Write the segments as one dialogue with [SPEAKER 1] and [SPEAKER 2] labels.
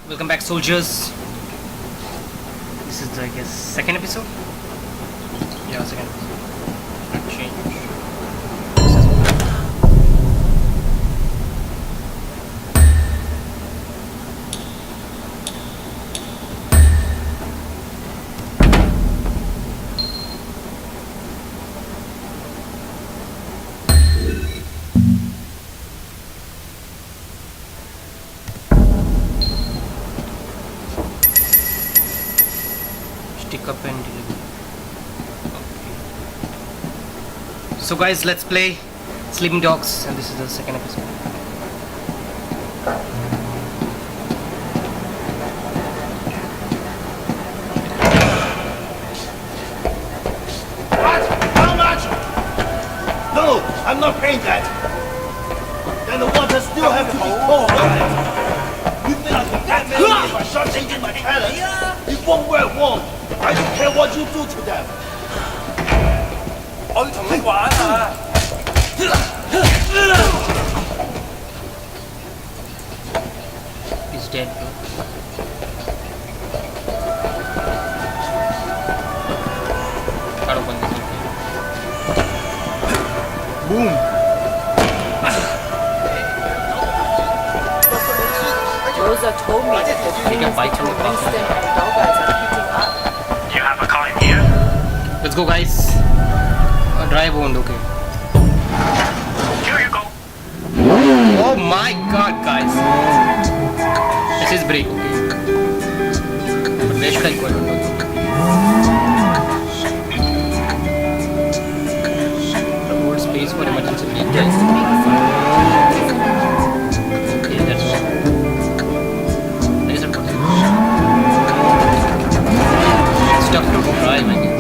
[SPEAKER 1] Welcome back, soldiers. This is, I guess, second episode? Yeah, second episode. Change. Stick up and deliver. Okay. So guys, let's play Sleeping Dogs, and this is the second episode.
[SPEAKER 2] What? How much? No, I'm not paying that. Then the water still have to be cold, right? You think I can get married if I start changing my talent? It won't work, won't. I don't care what you do to them.
[SPEAKER 3] 我要同你玩啊！
[SPEAKER 1] He's dead, bro. Can't open this. Boom.
[SPEAKER 4] Rosa told me that the
[SPEAKER 1] Take a
[SPEAKER 4] dreams
[SPEAKER 1] bite from
[SPEAKER 4] between
[SPEAKER 1] the
[SPEAKER 4] Winston and Doggers are heating up.
[SPEAKER 3] You have a client here?
[SPEAKER 1] Let's go, guys. A dry wound, okay.
[SPEAKER 3] Here you go.
[SPEAKER 1] Oh my god, guys. This is break, okay. But where should I go? I don't know. The whole space for emergency vehicles. Okay, that's all. There is a problem. Stuff to drive, I guess.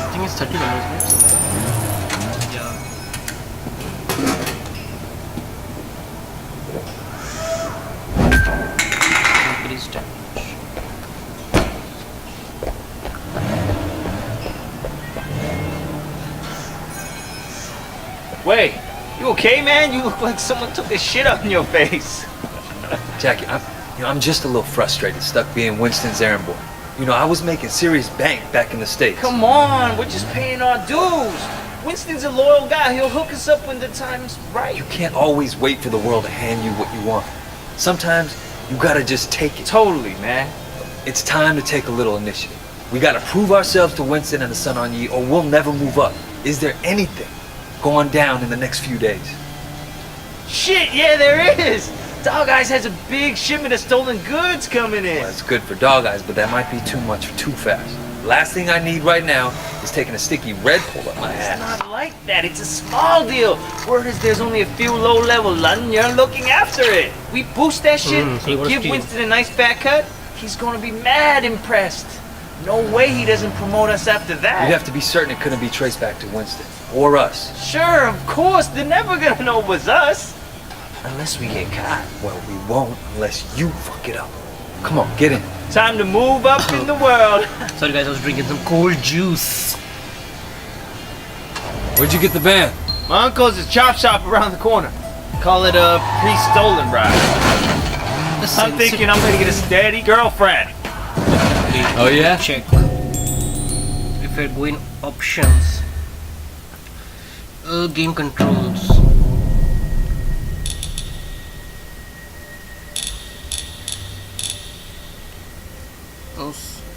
[SPEAKER 1] I think it's $30, right? Yeah. Increase damage.
[SPEAKER 5] Wait, you okay, man? You look like someone took a shit on your face.
[SPEAKER 6] Jackie, I'm just a little frustrated, stuck being Winston's errand boy. You know, I was making serious bank back in the States.
[SPEAKER 5] Come on, we're just paying our dues. Winston's a loyal guy. He'll hook us up when the time's right.
[SPEAKER 6] You can't always wait for the world to hand you what you want. Sometimes you gotta just take it.
[SPEAKER 5] Totally, man.
[SPEAKER 6] It's time to take a little initiative. We gotta prove ourselves to Winston and the Sun On Yi, or we'll never move up. Is there anything going down in the next few days?
[SPEAKER 5] Shit, yeah, there is. Dog Eyes has a big shipment of stolen goods coming in.
[SPEAKER 6] Well, that's good for Dog Eyes, but that might be too much too fast. Last thing I need right now is taking a sticky red pull up my
[SPEAKER 5] It's
[SPEAKER 6] ass.
[SPEAKER 5] not like that. It's a small deal. Word is there's only a few low-level London looking after it. We boost that shit,
[SPEAKER 1] so you
[SPEAKER 5] and
[SPEAKER 1] wanna
[SPEAKER 5] give
[SPEAKER 1] steal.
[SPEAKER 5] Winston a nice fat cut. He's gonna be mad impressed. No way he doesn't promote us after that.
[SPEAKER 6] You'd have to be certain it couldn't be traced back to Winston. Or us.
[SPEAKER 5] Sure, of course. They're never gonna know it was us. Unless we get caught.
[SPEAKER 6] Well, we won't unless you fuck it up. Come on, get in.
[SPEAKER 5] Time to move up in the world.
[SPEAKER 1] Sorry guys, I was drinking some cold juice.
[SPEAKER 6] Where'd you get the van?
[SPEAKER 5] My uncle's a chop shop around the corner. Call it a pre-stolen ride. I'm thinking I'm gonna get a steady girlfriend.
[SPEAKER 6] Oh yeah?
[SPEAKER 1] Check. If I go in options, game controls.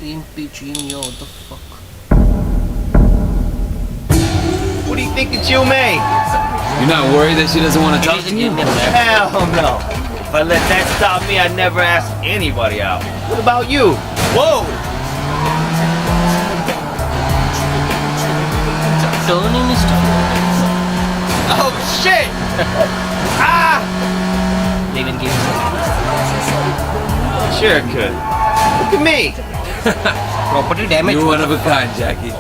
[SPEAKER 1] Impeaching, what the fuck?
[SPEAKER 5] What do you think that you made?
[SPEAKER 6] You're not worried that she doesn't want to talk to you?
[SPEAKER 5] Hell no. If I let that stop me, I'd never ask anybody out. What about you? Whoa!
[SPEAKER 1] Turning is
[SPEAKER 5] Oh shit! Ah!
[SPEAKER 1] They even gave
[SPEAKER 5] Sure it could. Look at me.
[SPEAKER 1] property damage.
[SPEAKER 6] You're one of a kind, Jackie.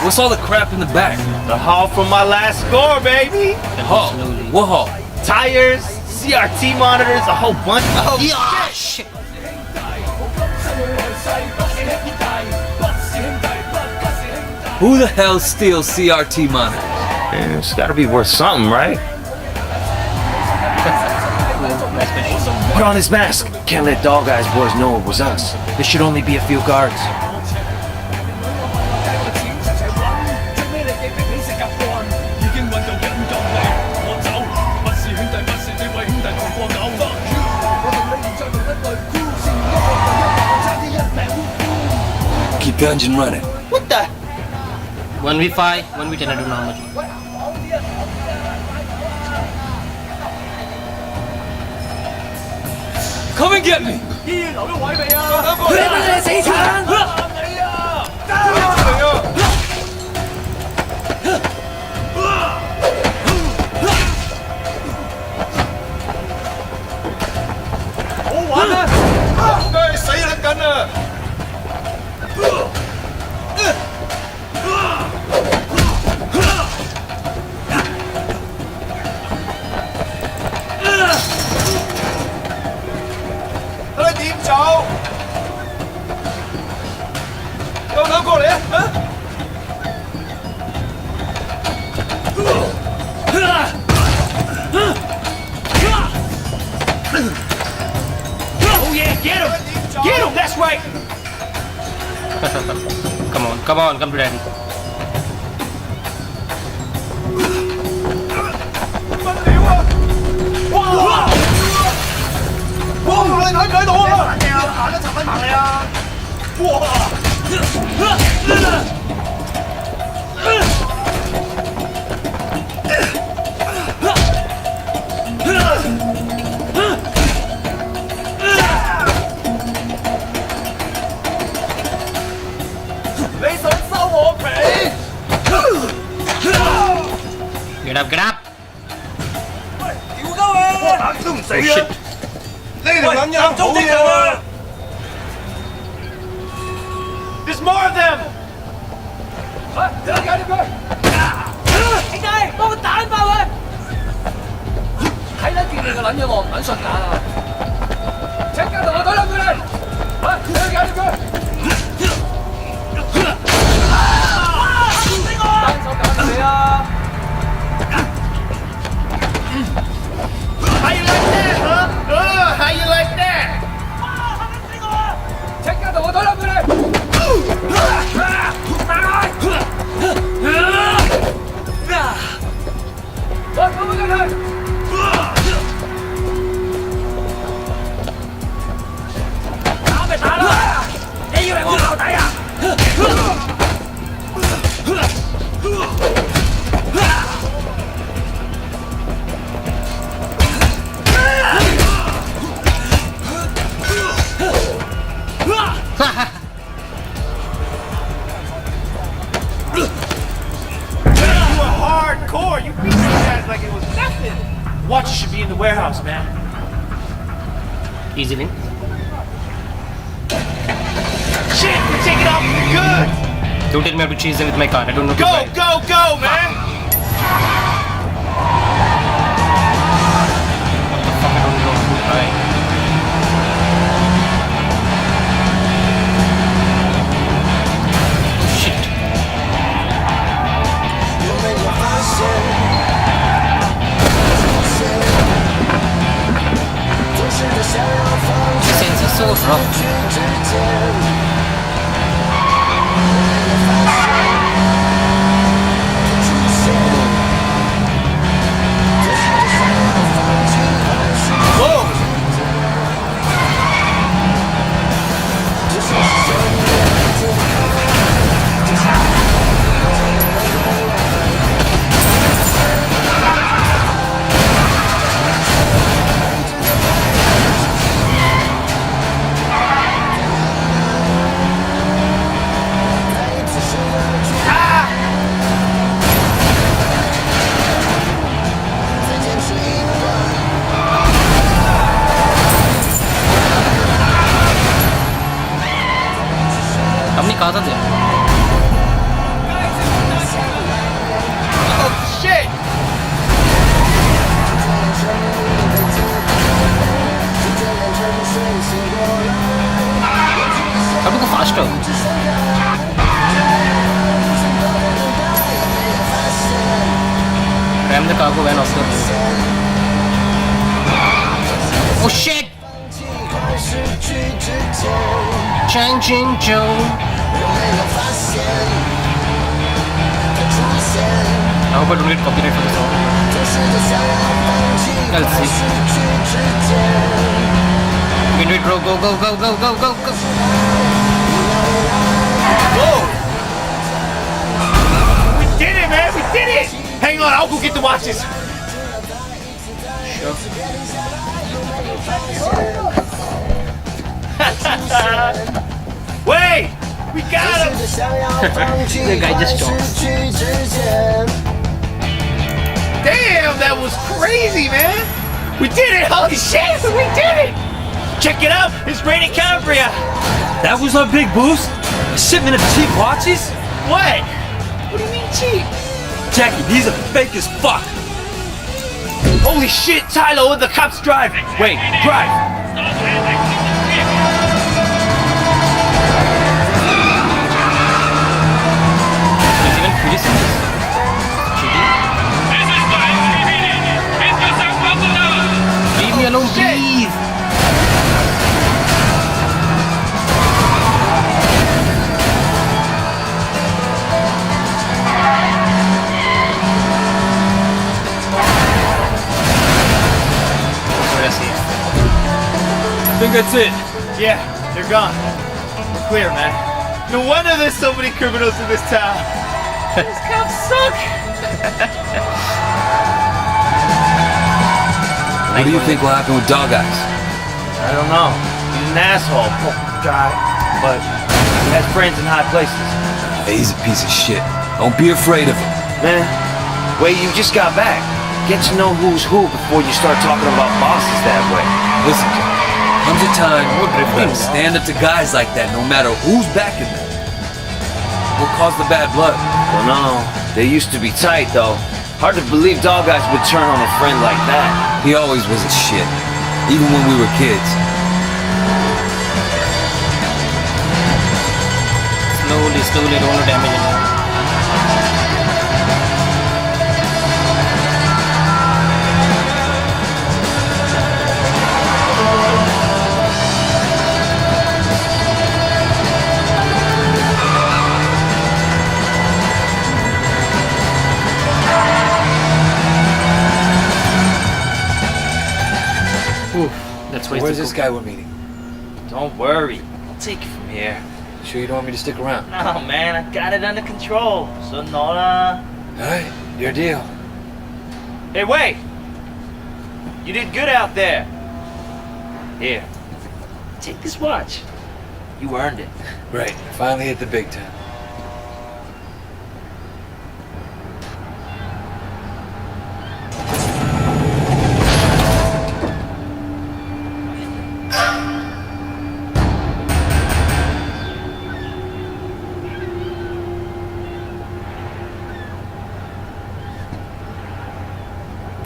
[SPEAKER 6] What's all the crap in the back?
[SPEAKER 5] The haul from my last score, baby.
[SPEAKER 6] Haul? What haul?
[SPEAKER 5] Tires, CRT monitors, a whole bunch. Oh
[SPEAKER 1] Yeah, shit.
[SPEAKER 6] Who the hell steals CRT monitors?
[SPEAKER 5] Man, it's gotta be worth something, right? Put on his mask. Can't let Dog Eyes boys know it was us. There should only be a few guards.
[SPEAKER 6] Keep the engine running.
[SPEAKER 5] What the?
[SPEAKER 1] 1v5, 1v10 I do normally.
[SPEAKER 6] Come and get me!
[SPEAKER 5] Oh yeah, get him! Get him, that's right!
[SPEAKER 1] Come on, come to daddy. Get up, get up! Oh shit!
[SPEAKER 5] There's more of them! How you like that, huh? How you like that? Hardcore! You beat these guys like it was nothing! Watch should be in the warehouse, man.
[SPEAKER 1] Easy win.
[SPEAKER 5] Shit, we're taking off for good!
[SPEAKER 1] Don't tell me I have to chase them with my car. I don't know.
[SPEAKER 5] Go, go, go, man!
[SPEAKER 1] Fuck, I don't know. Right. Shit. The sense is so rough.
[SPEAKER 5] Whoa!
[SPEAKER 1] खासा दे
[SPEAKER 5] Oh shit!
[SPEAKER 1] अभी तो fast हो ram the cargo van of Oh shit! Chang Ching Chong. I hope I don't get copyright for this song. I'll see. You can do it, bro. Go, go, go, go, go, go, go.
[SPEAKER 5] Whoa! We did it, man! We did it! Hang on, I'll go get the watches.
[SPEAKER 1] Sure.
[SPEAKER 5] Wait! We got him!
[SPEAKER 1] The guy just talks.
[SPEAKER 5] Damn, that was crazy, man! We did it! Holy shit! We did it! Check it out! It's Rainy Cambria!
[SPEAKER 6] That was our big boost? A shipment of cheap watches?
[SPEAKER 5] What? What do you mean cheap?
[SPEAKER 6] Jackie, these are fake as fuck.
[SPEAKER 5] Holy shit, Tylo, the cop's driving! Wait, drive!
[SPEAKER 1] There's even pretty scenes. Cheating. Leave me alone, please.
[SPEAKER 6] I think that's it.
[SPEAKER 5] Yeah, they're gone. We're clear, man. No wonder there's so many criminals in this town. These cops suck!
[SPEAKER 6] What do you think will happen with Dog Eyes?
[SPEAKER 5] I don't know. He's an asshole, poor guy. But he has friends in high places.
[SPEAKER 6] Hey, he's a piece of shit. Don't be afraid of him.
[SPEAKER 7] Man, wait, you just got back. Get to know who's who before you start talking about bosses that way.
[SPEAKER 6] Listen, Jack, comes a time when you gotta stand up to guys like that no matter who's backing them. What caused the bad blood?
[SPEAKER 7] Well, no, they used to be tight, though. Hard to believe Dog Eyes would turn on a friend like that.
[SPEAKER 6] He always was a shit, even when we were kids.
[SPEAKER 1] Slowly, don't damage it. That's why
[SPEAKER 6] Where's this guy we're meeting?
[SPEAKER 7] Don't worry, I'll take it from here.
[SPEAKER 6] Sure you don't want me to stick around?
[SPEAKER 7] No, man, I got it under control. So, Nora.
[SPEAKER 6] Alright, your deal.
[SPEAKER 7] Hey, wait! You did good out there. Here, take this watch. You earned it.
[SPEAKER 6] Great, I finally hit the big time.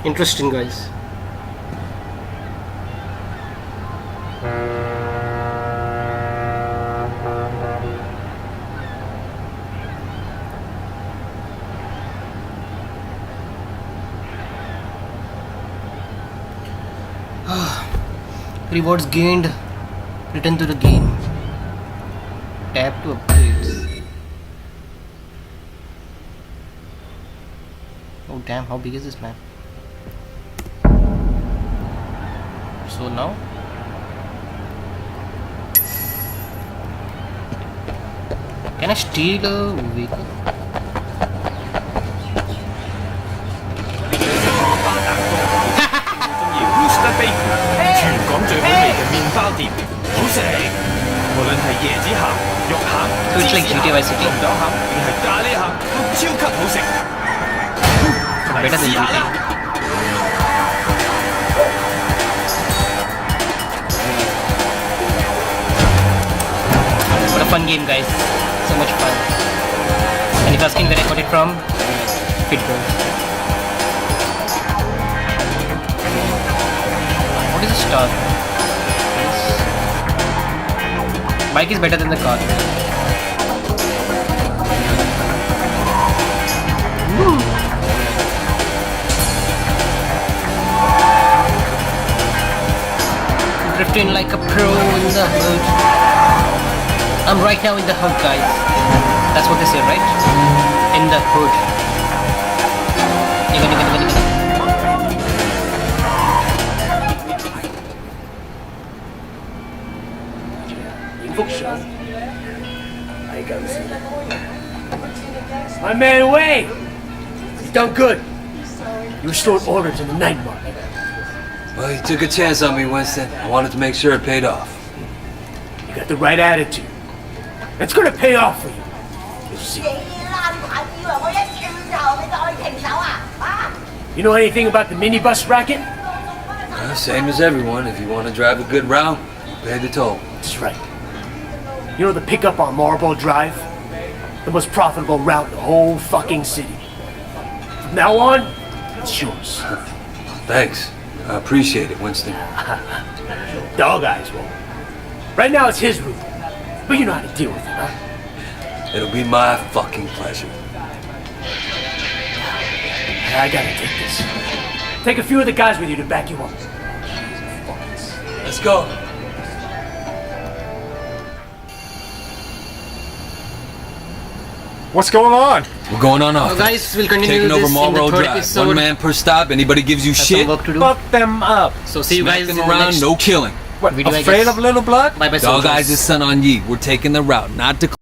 [SPEAKER 1] Interesting, guys. Rewards gained. Return to the game. Tap to upgrades. Oh damn, how big is this map? So now can I steal a vehicle? So it's like GTA Vice City. Better than GTA. What a fun game, guys. Some much fun. And if you're asking where I got it from, Pitbull. What is a star? Bike is better than the car. Drifting like a pro in the hood. I'm right now in the hood, guys. That's what they say, right? In the hood.
[SPEAKER 8] My man Wei! You've done good. You restored order to the night market.
[SPEAKER 6] Well, you took a chance on me, Winston. I wanted to make sure it paid off.
[SPEAKER 8] You got the right attitude. It's gonna pay off for you. You'll see. You know anything about the minibus racket?
[SPEAKER 6] Well, same as everyone. If you want to drive a good route, pay the toll.
[SPEAKER 8] That's right. You know the pickup on Marlboro Drive? The most profitable route in the whole fucking city. From now on, it's yours.
[SPEAKER 6] Thanks. I appreciate it, Winston.
[SPEAKER 8] Dog Eyes won't. Right now it's his route. But you know how to deal with it, huh?
[SPEAKER 6] It'll be my fucking pleasure.
[SPEAKER 8] I gotta take this. Take a few of the guys with you to back you up.
[SPEAKER 6] Let's go.
[SPEAKER 5] What's going on?
[SPEAKER 6] We're going on off.
[SPEAKER 1] So guys, we'll continue
[SPEAKER 6] Taking
[SPEAKER 1] this
[SPEAKER 6] over
[SPEAKER 1] in the
[SPEAKER 6] Marlboro
[SPEAKER 1] third
[SPEAKER 6] Drive.
[SPEAKER 1] episode.
[SPEAKER 6] One man per stop. Anybody gives you
[SPEAKER 1] Have
[SPEAKER 6] shit,
[SPEAKER 1] some work to do.
[SPEAKER 5] Fuck them up.
[SPEAKER 1] So see you
[SPEAKER 6] smack
[SPEAKER 1] guys in
[SPEAKER 6] them
[SPEAKER 1] the
[SPEAKER 6] around,
[SPEAKER 1] next
[SPEAKER 6] no killing.
[SPEAKER 5] What,
[SPEAKER 1] video, I
[SPEAKER 5] afraid
[SPEAKER 1] guess.
[SPEAKER 5] of little blood?
[SPEAKER 1] Bye bye.
[SPEAKER 6] Dog Eyes' son on Yi. We're taking the route, not to